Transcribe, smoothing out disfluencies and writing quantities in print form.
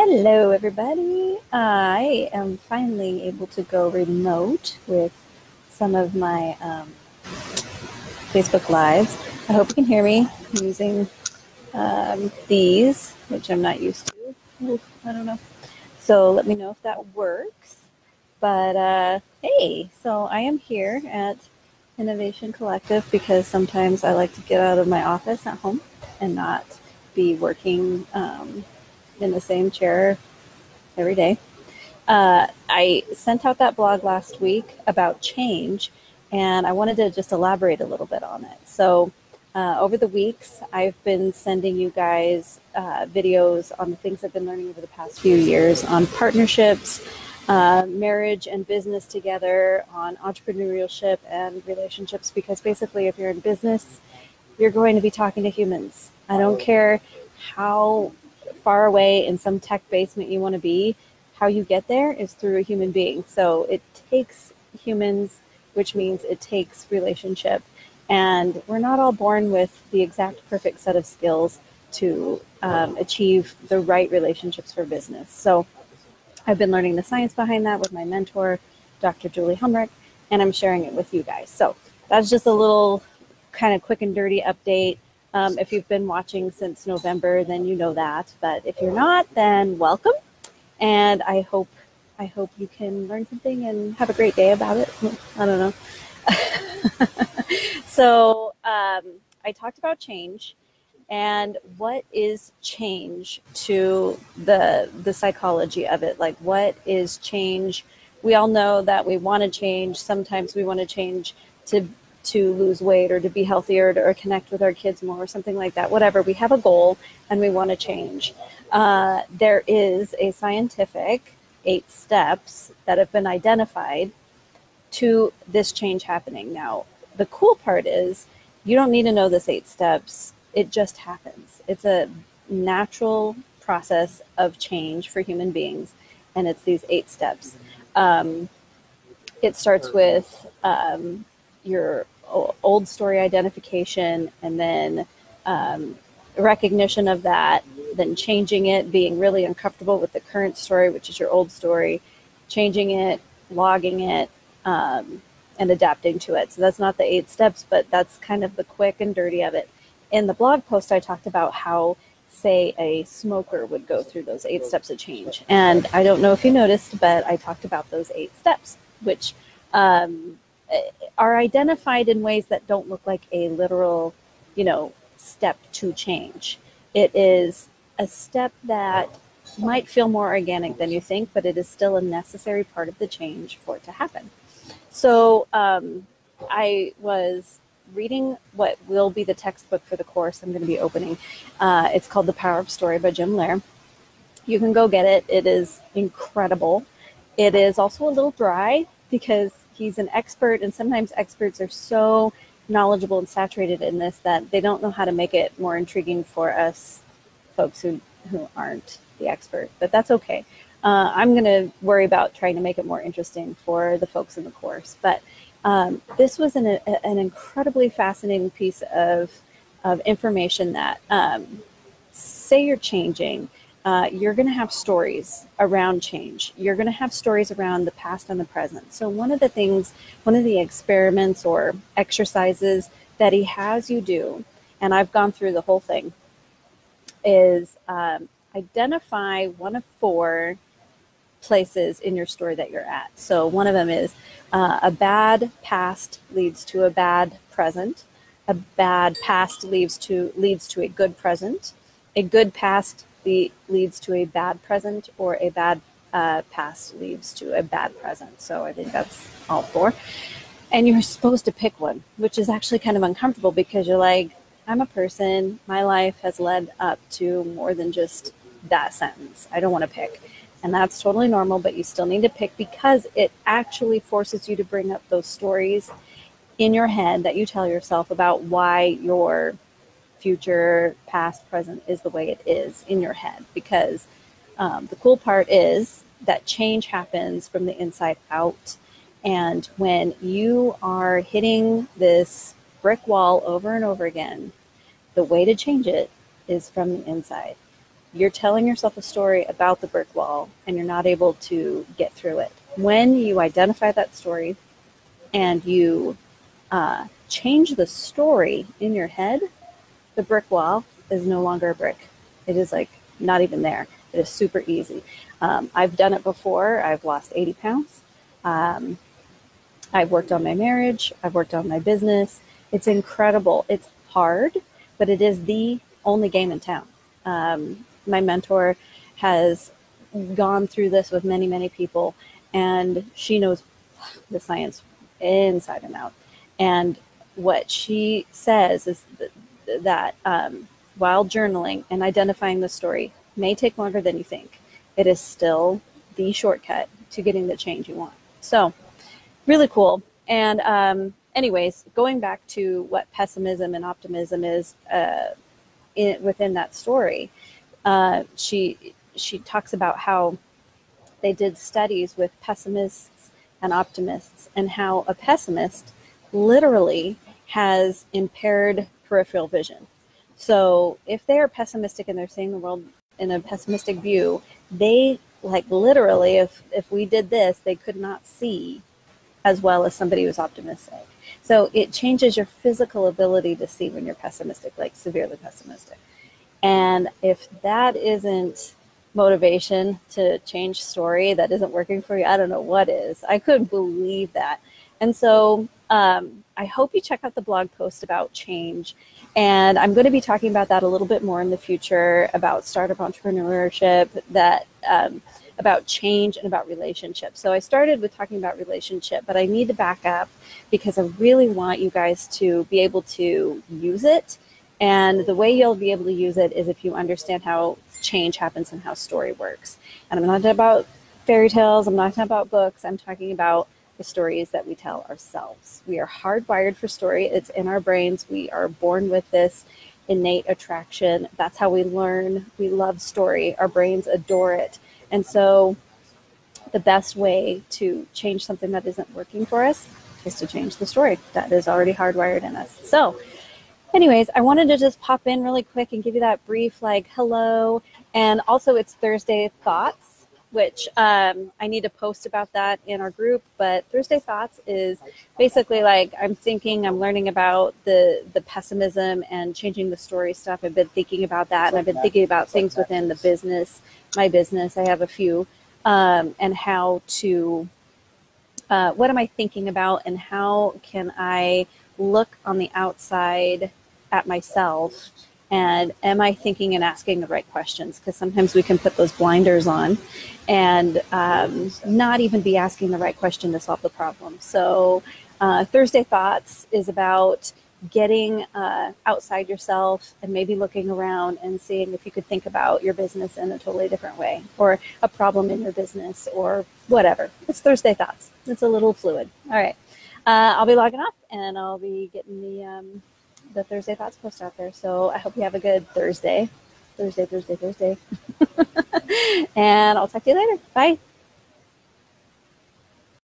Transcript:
Hello, everybody. I am finally able to go remote with some of my Facebook Lives. I hope you can hear me using these, which I'm not used to. I don't know. So let me know if that works. But hey, so I am here at Innovation Collective because sometimes I like to get out of my office at home and not be working in the same chair every day. I sent out that blog last week about change, and I wanted to just elaborate a little bit on it. So over the weeks, I've been sending you guys videos on the things I've been learning over the past few years on partnerships, marriage and business together, on entrepreneurship and relationships, because basically if you're in business, you're going to be talking to humans. I don't care how far away in some tech basement you want to be, how you get there is through a human being. So it takes humans, which means it takes relationship. And we're not all born with the exact perfect set of skills to achieve the right relationships for business. So I've been learning the science behind that with my mentor, Dr. Julie Humrick, and I'm sharing it with you guys. So that's just a little kind of quick and dirty update. If you've been watching since November, then you know that. But if you're not, then welcome. And I hope you can learn something and have a great day about it. I don't know. So I talked about change and what is change to the psychology of it. Like, what is change? We all know that we want to change. Sometimes we want to change to lose weight or to be healthier or connect with our kids more or something like that. Whatever, we have a goal and we want to change. There is a scientific 8 steps that have been identified to this change happening. Now, the cool part is you don't need to know this 8 steps. It just happens. It's a natural process of change for human beings, and it's these 8 steps. It starts with your old story identification, and then recognition of that, then changing it, being really uncomfortable with the current story, which is your old story, changing it, logging it, and adapting to it. So that's not the 8 steps, but that's kind of the quick and dirty of it. In the blog post, I talked about how, say, a smoker would go through those 8 steps of change. And I don't know if you noticed, but I talked about those 8 steps, which are identified in ways that don't look like a literal, step to change. It is a step that might feel more organic than you think, but it is still a necessary part of the change for it to happen. So I was reading what will be the textbook for the course I'm going to be opening. It's called The Power of Story by Jim Loehr. You can go get it. It is incredible. It is also a little dry because he's an expert, and sometimes experts are so knowledgeable and saturated in this that they don't know how to make it more intriguing for us folks who aren't the expert, but that's okay. I'm going to worry about trying to make it more interesting for the folks in the course. But this was an incredibly fascinating piece of information that, say you're changing, you're going to have stories around change. You're going to have stories around the past and the present. So one of the experiments or exercises that he has you do, and I've gone through the whole thing, is identify one of 4 places in your story that you're at. So one of them is a bad past leads to a bad present. A bad past leads to a good present. A good past leads to a bad present, or a bad past leads to a bad present. So I think that's all 4. And you're supposed to pick one, which is actually kind of uncomfortable because you're like, I'm a person, my life has led up to more than just that sentence. I don't want to pick. And that's totally normal, but you still need to pick because it actually forces you to bring up those stories in your head that you tell yourself about why your future, past, present is the way it is in your head. Because the cool part is that change happens from the inside out. And when you are hitting this brick wall over and over again, the way to change it is from the inside. you're telling yourself a story about the brick wall and you're not able to get through it. When you identify that story and you change the story in your head, the brick wall is no longer a brick. It is like not even there. It is super easy. I've done it before. I've lost 80 pounds. I've worked on my marriage. I've worked on my business. It's incredible. It's hard, but it is the only game in town. My mentor has gone through this with many, many people, and she knows the science inside and out. And what she says is that while journaling and identifying the story may take longer than you think, it is still the shortcut to getting the change you want. So really cool. And anyways, going back to what pessimism and optimism is within that story, she talks about how they did studies with pessimists and optimists, and how a pessimist literally has impaired peripheral vision. So if they are pessimistic and they're seeing the world in a pessimistic view, they like literally, if we did this, they could not see as well as somebody who's optimistic. So it changes your physical ability to see when you're pessimistic, like severely pessimistic. And if that isn't motivation to change story that isn't working for you, I don't know what is. I couldn't believe that. And so I hope you check out the blog post about change. And I'm going to be talking about that a little bit more in the future, about startup entrepreneurship, that about change and about relationships. So I started with talking about relationship, but I need to back up because I really want you guys to be able to use it. And the way you'll be able to use it is if you understand how change happens and how story works. And I'm not talking about fairy tales. I'm not talking about books. I'm talking about the stories that we tell ourselves. We are hardwired for story. It's in our brains. We are born with this innate attraction. That's how we learn. We love story. Our brains adore it. And so the best way to change something that isn't working for us is to change the story that is already hardwired in us. So anyways, I wanted to just pop in really quick and give you that brief like hello. And also it's Thursday Thoughts, which I need to post about that in our group. But Thursday Thoughts is basically like I'm learning about the pessimism and changing the story stuff. I've been thinking about that, and I've been thinking about things within the business, my business. I have a few, and how to, what am I thinking about, and how can I look on the outside at myself, and am I thinking and asking the right questions? Because sometimes we can put those blinders on and not even be asking the right question to solve the problem. So Thursday Thoughts is about getting outside yourself and maybe looking around and seeing if you could think about your business in a totally different way, or a problem in your business, or whatever. It's Thursday Thoughts. It's a little fluid. All right. I'll be logging off, and I'll be getting the Thursday Thoughts post out there. So I hope you have a good Thursday. And I'll talk to you later. Bye.